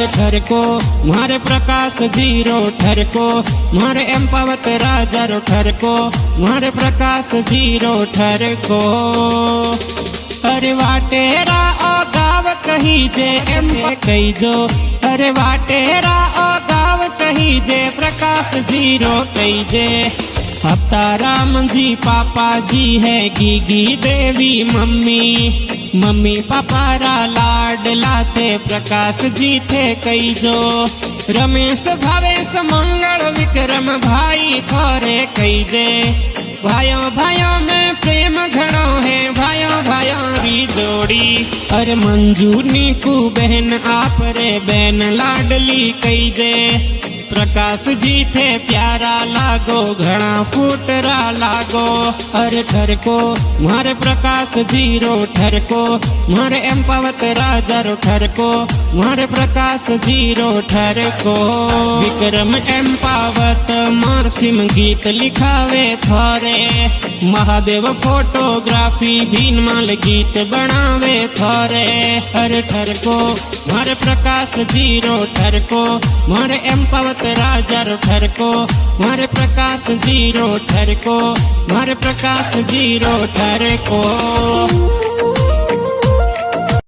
अरे ठरको मारे प्रकाश जीरो ठरको मारे एम्पावत राजा रो ठरको मारे प्रकाश जीरो ठरको। अरे वाटेरा ओ गाव कही जे एम कही जो अरे वाटेरा ओ गाव कही जे प्रकाश जीरो कही जे। हफ्ता राम जी पापा जी है गीगी देवी मम्मी मम्मी पापा रा लाड लाते प्रकाश जी थे कई जो। रमेश भावेश मंगल विक्रम भाई थोरे कई जे। भाइयों भाइयों में प्रेम घणो है भाइयों भाइयों री जोड़ी। अरे मंजू नीकू बहन आप रे बहन लाडली कई जे। प्रकाश जी थे प्यारा लागो घना फूटरा लागो। अरे ठरको मारे प्रकाश जीरो ठरको मारे एम्पावत राजा रो ठरको मारे प्रकाश जीरो ठरको। विक्रम एम्पावत मारसिम गीत लिखावे थोरे महादेव फोटोग्राफी भीनमाल गीत बनावे थोरे। अरे ठरको मारे प्रकाश जीरो ठरको मारे एम्पावत राजा रो ठरको मारे प्रकाश जीरो ठरको मारे प्रकाश जीरो ठरको।